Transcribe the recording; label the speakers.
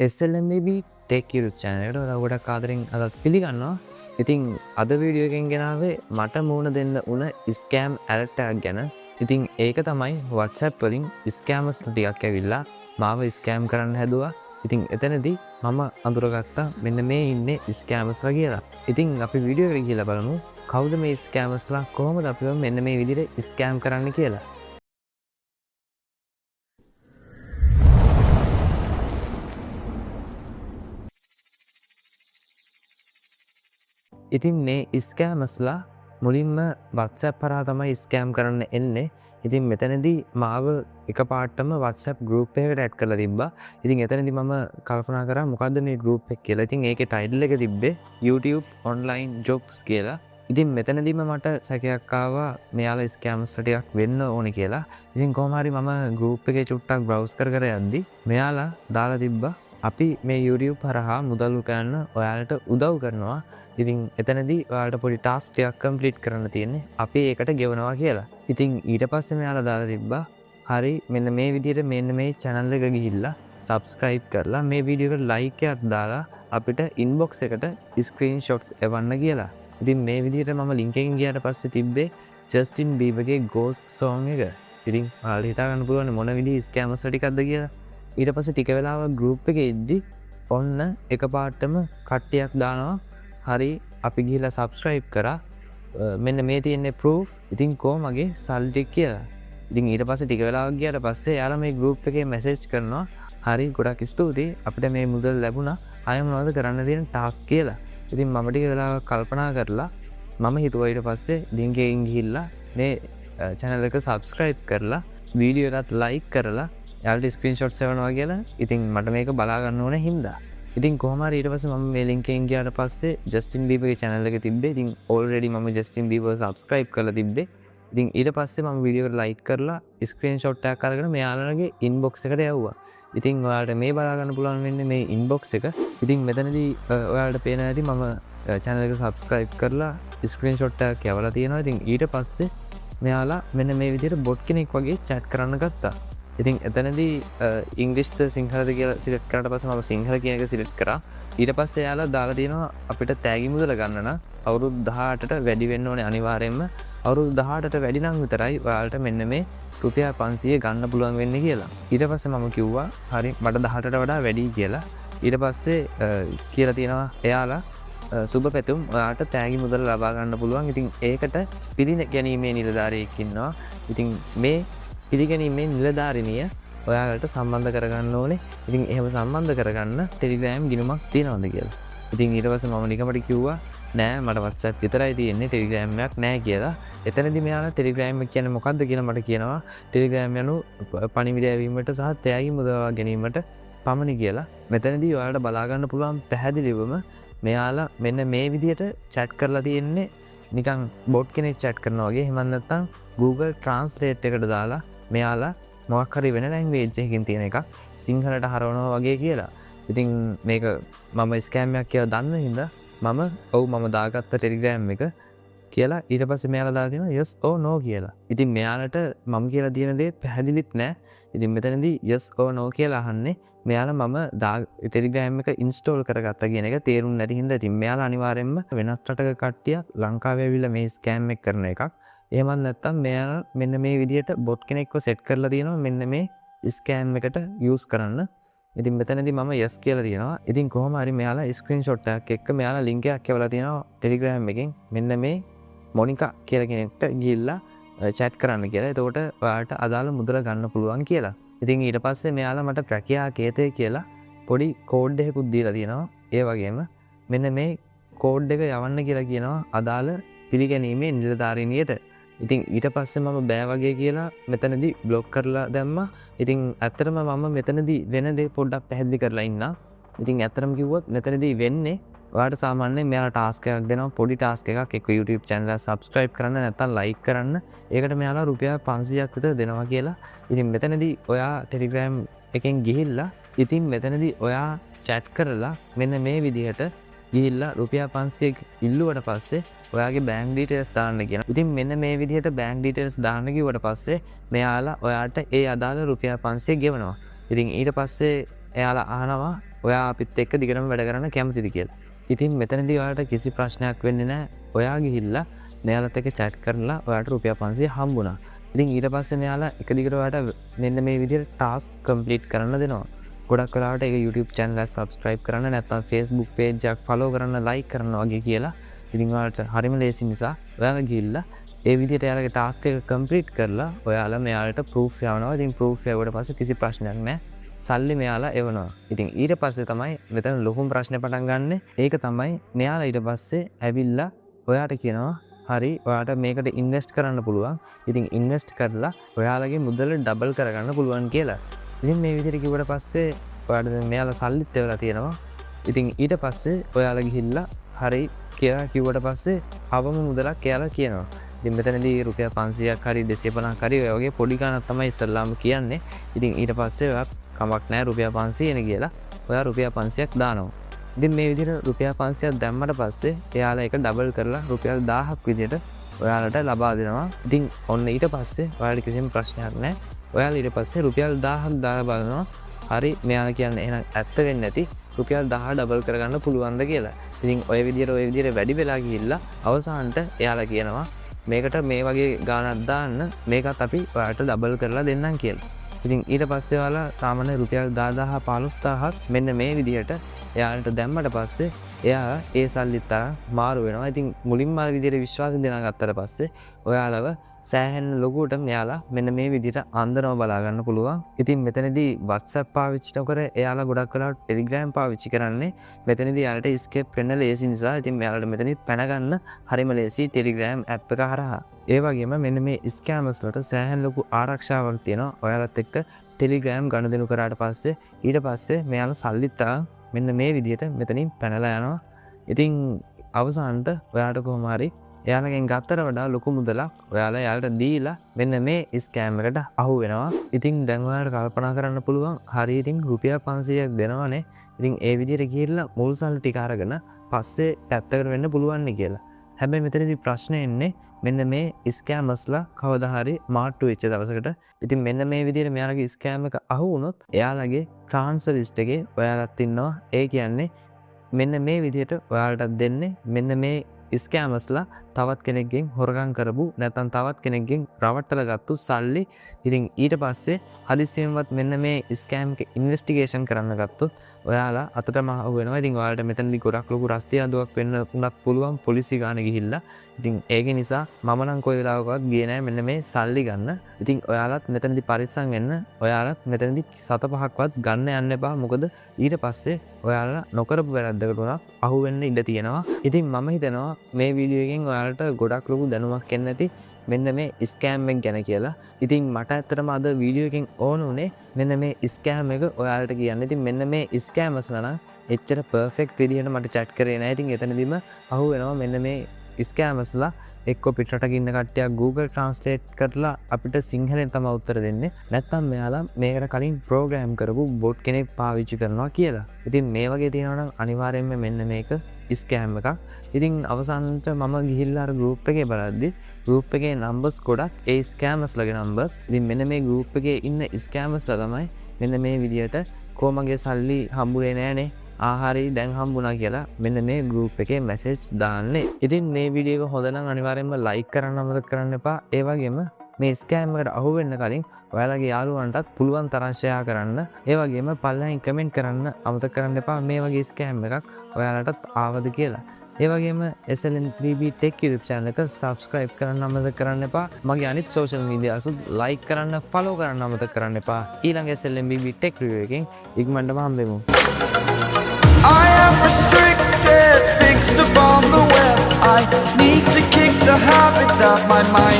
Speaker 1: SLMB tech YouTube channel එකට ඔයාලා ගොඩක් ආදරෙන් අදත් පිළිගන්නවා. ඉතින් අද වීඩියෝ එකෙන් ගෙනාවේ මට මුණ දෙන්න උන ස්කෑම් ඇලර්ට් එකක් ගැන. ඉතින් ඒක තමයි WhatsApp වලින් ස්කෑමර්ස් ටිකක් ඇවිල්ලා මාව ස්කෑම් කරන්න හැදුවා. ඉතින් එතනදී මම අඳුරගත්තා මෙන්න මේ ඉන්නේ ස්කෑමර්ස්ලා කියලා. ඉතින් අපි වීඩියෝ එකට ගිහලා බලමු කවුද මේ ස්කෑමර්ස්ලා කොහොමද අපිව මෙන්න මේ විදිහට ස්කෑම් කරන්න කියලා. ඉතින් මේ ස්කෑමර්ස්ලා මුලින්ම WhatsApp හරහා තමයි ස්කෑම් කරන්න එන්නේ. ඉතින් මෙතනදී මාව එකපාරටම WhatsApp group එකකට ඇඩ් කරලා තිබ්බා. ඉතින් එතනදී මම කල්පනා කරා මොකද්ද මේ group එක කියලා. ඉතින් ඒකේ title එක තිබ්බේ YouTube online jobs කියලා. ඉතින් මෙතනදීම මට සැකයක් ආවා මෙයාලා ස්කෑමර්ස්ලා ටිකක් වෙන්න ඕනේ කියලා. ඉතින් කොහොම හරි මම group එකේ චුට්ටක් browse කර යද්දි මෙයාලා දාලා තිබ්බා අපි මේ YouTube හරහා මුදල් උපයන්න ඔයාලට උදව් කරනවා. ඉතින් එතනදී ඔයාලට පොඩි ටාස්ක් ටිකක් කම්ප්ලීට් කරන්න තියෙන්නේ. අපි ඒකට ගෙවනවා කියලා. ඉතින් ඊට පස්සේ මෙයාලා දාලා තිබ්බා හරි මෙන්න මේ විදිහට මෙන්න මේ channel එක ගිහිල්ලා subscribe කරලා මේ වීඩියෝ එකට like එකක් දාලා අපිට inbox එකට screenshots එවන්න කියලා. ඉතින් මේ විදිහට මම link එකෙන් ගියාට පස්සේ තිබ්බේ Justin Bieberගේ Ghost song එක. ඉතින් ඔයාලා හිතා ගන්න පුළුවන් මොන විදිහේ ස්කෑමර්ස් ටිකක්ද කියලා. ඊට පස්සේ ටික වෙලාවක් group එකේ ඉද්දි ඔන්න එකපාරටම කට්ටියක් දානවා හරි අපි ගිහිල්ලා subscribe කරා මෙන්න මේ තියෙන්නේ proof ඉතින් කොහමගේ සල්ලි ටික කියලා. ඉතින් ඊට පස්සේ ටික වෙලාවක් ගියාට පස්සේ යාළුවා මේ group එකේ message කරනවා හරි ගොඩක් ස්තුතියි අපිට මේ මුදල් ලැබුණා අය මොනවද කරන්න තියෙන task කියලා. ඉතින් මම ටික වෙලාවක් කල්පනා කරලා මම හිතුවා ඊට පස්සේ link එකෙන් ගිහිල්ලා මේ channel එක subscribe කරලා වීඩියෝ එකත් like කරලා යාළුවට ස්ක්‍රීන්ෂොට්ස් එවනවා කියලා. ඉතින් මට මේක බලා ගන්න ඕනේ හින්දා. ඉතින් කොහොම හරි ඊට පස්සේ මම මේ link එකෙන් ගියාට පස්සේ Justin Bieberගේ channel එක තිබ්බේ. ඉතින් already මම Justin Bieber subscribe කරලා තිබ්බේ. ඉතින් ඊට පස්සේ මම වීඩියෝ එකට like කරලා ස්ක්‍රීන්ෂොට් එකක් අරගෙන මෙයාලගේ inbox එකට යවුවා. ඉතින් ඔයාලට මේ බලා ගන්න පුළුවන් වෙන්නේ මේ inbox එක. ඉතින් මෙතනදී ඔයාලට පේන ඇති මම channel එක subscribe කරලා ස්ක්‍රීන්ෂොට් එකක් යවලා තියෙනවා. ඉතින් ඊට පස්සේ මෙයාලා මෙන්න මේ විදිහට bot කෙනෙක් වගේ chat කරන්න ගත්තා. ඉතින් එතනදී ඉංග්‍රීසිද සිංහලද කියලා සිලෙක්ට් කරාට පස්සේ මම සිංහල කියන එක සිලෙක්ට් කරා. ඊට පස්සේ එයාලා දාලා තියෙනවා අපිට තෑගි මුදල ගන්න නම් අවුරුදු 18ට වැඩි වෙන්න ඕනේ අනිවාර්යයෙන්ම. අවුරුදු 18ට වැඩි නම් විතරයි ඔයාලට මෙන්න මේ රුපියල් 500 ගන්න පුළුවන් වෙන්නේ කියලා. ඊට පස්සේ මම කිව්වා හරි මට 18ට වඩා වැඩි කියලා. ඊට පස්සේ කියලා තියෙනවා එයාලා සුබ පැතුම් ඔයාලට තෑගි මුදල ලබා ගන්න පුළුවන්. ඉතින් ඒකට පිළිගැනීමේ නිලධාරියෙක් ඉන්නවා. ඉතින් මේ පිළිගැනීමේ නිලධාරිනිය ඔයාලට සම්බන්ධ කරගන්න ඕනේ. ඉතින් එහෙම සම්බන්ධ කරගන්න ටෙලිග්‍රෑම් ගිණුමක් තියෙනවද කියලා. ඉතින් ඊට පස්සේ මම නිකමට කිව්වා නෑ මට WhatsApp විතරයි තියෙන්නේ ටෙලිග්‍රෑම් එකක් නෑ කියලා. එතනදී මෙයාලා ටෙලිග්‍රෑම් එක කියන්නේ මොකක්ද කියලා මට කියනවා. ටෙලිග්‍රෑම් යනු පණිවිඩ ඇවීමට සහ තෑගි මුදවා ගැනීමට පමණි කියලා. මෙතනදී ඔයාලට බලා ගන්න පුළුවන් පැහැදිලිවම මෙයාලා මෙන්න මේ විදිහට chat කරලා තියෙන්නේ නිකන් බොට් කෙනෙක් chat කරනවා වගේ. එහෙම නැත්නම් Google Translate එකට දාලා මෙයාලා මොකක් හරි වෙන ලැන්ග්වේජ් එකකින් තියෙන එකක් සිංහලට හරවනවා වගේ කියලා. ඉතින් මේක මම ස්කෑම් එකක් කියලා දන්න හින්දා මම දාගත්ත ටෙලිග්‍රෑම් එක කියලා ඊට පස්සේ මෙයාලා දාලා තියෙනවා yes or no කියලා. ඉතින් මෙයාලට මම කියලා තියෙන දේ පැහැදිලිත් නෑ. ඉතින් මෙතනදී yes or no කියලා අහන්නේ මෙයාලා මම ටෙලිග්‍රෑම් එක ඉන්ස්ටෝල් කරගත්තා කියන එක තේරුම් නැති හින්දා ඉතින් මෙයාලා අනිවාර්යයෙන්ම වෙනත් රටක කට්ටියක් ලංකාවේ ඇවිල්ලා මේ ස්කෑම් එක කරන එකක්. එහෙමත් නැත්නම් මෙයාලා මෙන්න මේ විදිහට බොට් කෙනෙක්ව සෙට් කරලා තියෙනවා මෙන්න මේ ස්කෑම් එකට යූස් කරන්න. ඉතින් මෙතනදී මම yes කියලා තියෙනවා. ඉතින් කොහොම හරි මෙයාලා ස්ක්‍රීන්ෂොට් එකක් එක්ක මෙයාලා link එකක් එවලා තියෙනවා ටෙලිග්‍රෑම් එකෙන් මෙන්න මේ මොනිකා කියලා කෙනෙක්ට ගිහිල්ලා chat කරන්න කියලා. එතකොට ඔයාලට අදාළ මුදල ගන්න පුළුවන් කියලා. ඉතින් ඊට පස්සේ මෙයාලා මට ප්‍රකියා කේතේ කියලා පොඩි කෝඩ් එකකුත් දීලා තියෙනවා. ඒ වගේම මෙන්න මේ කෝඩ් එක යවන්න කියලා කියනවා අදාළ පිළිගැනීමේ නිලධාරිනියට. ඉතින් ඊට පස්සේ මම බෑ වගේ කියලා මෙතනදී බ්ලොක් කරලා දැම්මා. ඉතින් ඇත්තටම මම මෙතනදී වෙන දේ පොඩ්ඩක් පැහැදිලි කරලා ඉන්නම්. ඉතින් ඇත්තටම කිව්වොත් මෙතනදී වෙන්නේ ඔයාලට සාමාන්‍යයෙන් මෙයාලා ටාස්ක් එකක් දෙනවා පොඩි ටාස්ක් එකක් එක්ක YouTube channel එක subscribe කරන්න නැත්නම් like කරන්න. ඒකට මෙයාලා රුපියල් 500ක් විතර දෙනවා කියලා. ඉතින් මෙතනදී ඔයා Telegram එකෙන් ගිහිල්ලා ඉතින් මෙතනදී ඔයා chat කරලා මෙන්න මේ විදිහට ගිහිල්ලා රුපියල් 500ක් ඉල්ලුවට පස්සේ ඔයාගේ බෑන්ක් ඩීටේල්ස් දාන්න කියනවා. ඉතින් මෙන්න මේ විදිහට බෑන්ක් ඩීටේල්ස් දාන්න කිව්වට පස්සේ මෙයාලා ඔයාට ඒ අදාළ රුපියල් 500 ගෙවනවා. ඉතින් ඊට පස්සේ එයාලා අහනවා ඔයා අපිත් එක්ක දිගටම වැඩ කරන්න කැමතිද කියලා. ඉතින් මෙතනදී ඔයාලට කිසි ප්‍රශ්නයක් වෙන්නේ නැහැ. ඔයා ගිහිල්ලා මෙයාලත් එක්ක chat කරලා ඔයාලට රුපියල් 500 හම්බුණා. ඉතින් ඊට පස්සේ මෙයාලා එක දිගට ඔයාලට මෙන්න මේ විදිහට task complete කරන්න දෙනවා. ගොඩක් වෙලාවට ඒක YouTube channel එක subscribe කරන්න නැත්නම් Facebook page එකක් follow කරන්න like කරන්න වගේ කියලා. ඉතින් ඔයාලට හරිම ලේසි නිසා ඔයාලා ගිහිල්ලා ඒ විදිහට එයාලගේ task එක complete කරලා ඔයාලා මෙයාලට proof යවනවා. ඉතින් proof යවුවට පස්සේ කිසි ප්‍රශ්නයක් නැහැ. සල්ලි මෙයාලා එවනවා. ඉතින් ඊට පස්සේ තමයි මෙතන ලොකුම ප්‍රශ්නේ පටන් ගන්නෙ. ඒක තමයි මෙයාලා ඊට පස්සේ ඇවිල්ලා ඔයාට කියනවා හරි ඔයාට මේකට ඉන්වෙස්ට් කරන්න පුළුවන්. ඉතින් ඉන්වෙස්ට් කරලා ඔයාලගේ මුදල ඩබල් කරගන්න පුළුවන් කියලා. ඉතින් මේ විදිහට කිව්වට පස්සේ ඔයාට මෙයාලා සල්ලිත් එවලා තියෙනවා. ඉතින් ඊට පස්සේ ඔයාලා ගිහිල්ලා හරි කියලා කිව්වට පස්සේ අවම මුදලක් එයාලා කියනවා. ඉතින් මෙතනදී රුපියල් 500ක් හරි 250ක් හරි ඔය වගේ පොඩි ගණනක් තමයි ඉස්සල්ලාම කියන්නේ. ඉතින් ඊට පස්සේ ඔයා කමක් නැහැ රුපියල් 500 නේ කියලා ඔයා රුපියල් 500ක් දානවා. ඉතින් මේ විදිහට රුපියල් 500ක් දැම්මට පස්සේ එයාලා ඒක ඩබල් කරලා රුපියල් 1000ක් විදිහට ඔයාලට ලබා දෙනවා. ඉතින් ඔන්න ඊට පස්සේ ඔයාලට කිසිම ප්‍රශ්නයක් නැහැ. ඔයාලා ඊට පස්සේ රුපියල් 1000ක් දාලා බලනවා. හරි මෙයාලා කියන්නේ එහෙනම් ඇත්ත වෙන්නේ නැති රුපියල් 1000 ඩබල් කරගන්න පුළුවන්ද කියලා. ඉතින් ඔය විදිහට වැඩි වෙලා ගිහිල්ලා අවසානට එයාලා කියනවා මේකට මේ වගේ ගාණක් දාන්න මේකත් අපි ඔයාලට ඩබල් කරලා දෙන්නම් කියලා. ඉතින් ඊට පස්සේ ඔයාලා සාමාන්‍ය රුපියල් 10000 15000ක් මෙන්න මේ විදිහට එයාලට දැම්මට පස්සේ එයා ඒ සල්ලිත් මාරු වෙනවා. ඉතින් මුලින්ම අර විදිහට විශ්වාස දෙනාගත්තට පස්සේ ඔයාලව සෑහෙන ලොකුවට මෙයාලා මෙන්න මේ විදිහට අන්දරව බලා ගන්න පුළුවන්. ඉතින් මෙතනදී WhatsApp පාවිච්චි නොකර එයාලා ගොඩක් වෙලාවට Telegram පාවිච්චි කරන්නේ. මෙතනදී යාලට escape වෙන්න ලේසි නිසා ඉතින් මෙයාලට මෙතනදී පැන ගන්න හරිම ලේසි Telegram app එක හරහා. ඒ වගේම මෙන්න මේ scammers වලට සෑහෙන ලොකු ආරක්ෂාවක් තියෙනවා. ඔයාලත් එක්ක Telegram ගනුදෙනු කරාට පස්සේ ඊට පස්සේ මෙයාලා සල්ලිත් මෙන්න මේ විදිහට මෙතනින් පැනලා යනවා. ඉතින් අවසානට ඔයාලට කොහොම හරි එයාලගෙන් ගත්තට වඩා ලොකු මුදලක් ඔයාලා එයාලට දීලා මෙන්න මේ ස්කෑම් එකට අහු වෙනවා. ඉතින් දැන් ඔයාලට කල්පනා කරන්න පුළුවන් හරි ඉතින් රුපියල් 500ක් දෙනවනේ. ඉතින් ඒ විදිහට ගිහිල්ලා මුල් සල්ලි ටික අරගෙන පස්සේ පැත්තකට වෙන්න පුළුවන් නේ කියලා. හැබැයි මෙතනදී ප්‍රශ්නේ එන්නේ මෙන්න මේ ස්කෑමර්ස්ලා කවදා හරි මාට්ටු වෙච්ච දවසකට ඉතින් මෙන්න මේ විදිහට මෙයාලගේ ස්කෑම් එක අහු වුණොත් එයාලගේ ට්‍රාන්ස්ෆර් ලිස්ට් එකේ ඔයාලත් ඉන්නවා. ඒ කියන්නේ මෙන්න මේ විදිහට ඔයාලටත් දෙන්නේ මෙන්න මේ ස්කෑමර්ස්ලා තවත් කෙනෙක්ගෙන් හොරගම් කරපු නැත්නම් තවත් කෙනෙක්ගෙන් රවට්ටලා ගත්තු සල්ලි. ඉතින් ඊට පස්සේ හදිසියෙන්වත් මෙන්න මේ ස්කෑම් එක ඉන්වෙස්ටිගේෂන් කරන්න ගත්තොත් ඔයාලා අතටම අහු වෙනවා. ඉතින් ඔයාලට මෙතනදී ගොඩක් ලොකු රස්තිය අදුවක් වෙන්න උනත් පුළුවන් පොලිසිය ගානේ ගිහිල්ලා. ඉතින් ඒක නිසා මම නම් කොයි වෙලාවකවත් ගියේ නැහැ මෙන්න මේ සල්ලි ගන්න. ඉතින් ඔයාලත් මෙතනදී පරිස්සම් වෙන්න. ඔයාලත් මෙතනදී 7-5ක්වත් ගන්න යන්න එපා. මොකද ඊට පස්සේ ඔයාලා නොකරපු වැරද්දකට උනත් අහු වෙන්න ඉඩ තියෙනවා. ඉතින් මම හිතනවා මේ වීඩියෝ එකෙන් ඔයාලට ගොඩක් ලොකු දැනුමක් එන්න ඇති මෙන්න මේ ස්කෑම් එක ගැන කියලා. ඉතින් මට ඇත්තටම අද වීඩියෝ එකෙන් ඕන උනේ මෙන්න මේ ස්කෑම් එක ඔයාලට කියන්න. ඉතින් මෙන්න මේ ස්කෑමර්ස්ලා නම් එච්චර පර්ෆෙක්ට් විදිහට මට chat කරේ නැහැ. ඉතින් එතනදිම අහු වෙනවා මෙන්න මේ ස්කෑමර්ස්ලා එක්ක පිටරටක ඉන්න කට්ටියක් Google Translate කරලා අපිට සිංහලෙන් තමයි උත්තර දෙන්නේ. නැත්නම් මෙයාලා මේකට කලින් ප්‍රෝග්‍රෑම් කරපු බොට් කෙනෙක් පාවිච්චි කරනවා කියලා. ඉතින් මේ වගේ තියෙනවා නම් අනිවාර්යයෙන්ම මෙන්න මේක ස්කෑම් එකක්. ඉතින් අවසානට මම ගිහිල්ලා අර group එකේ බලද්දි group එකේ numbers ගොඩක් ඒ ස්කෑමර්ස්ලාගේ numbers. ඉතින් මෙන්න මේ group එකේ ඉන්න ස්කෑමර්ස්ලා තමයි මෙන්න මේ විදියට කොමගේ සල්ලි හම්බුනේ නෑනේ ආහාරي දැන් හම්බුණා කියලා මෙන්න මේ group එකේ message දාන්නේ. ඉතින් මේ වීඩියෝ එක හොඳ නම් අනිවාර්යයෙන්ම like කරන්න අමතක කරන්න එපා. ඒ වගේම මේ ස්කෑම් එකට අහු වෙන්න කලින් ඔයාලගේ යාළුවන්ටත් පුළුවන් තරම් share කරන්න. ඒ වගේම පල්ලෙහින් comment කරන්න අමතක කරන්න එපා මේ වගේ ස්කෑම් එකක් ඔයාලටත් ආවද කියලා. ඒ වගේම SLNBB Tech YouTube channel එක subscribe කරන්න අමතක කරන්න එපා. මගේ අනිත් social media අසුත් like කරන්න follow කරන්න අමතක කරන්න එපා. ඊළඟ SLNBB Tech review එකෙන් ඉක්මනටම හම්බෙමු.
Speaker 2: I am restricted, fixed upon the web. I need to kick the habit that my mind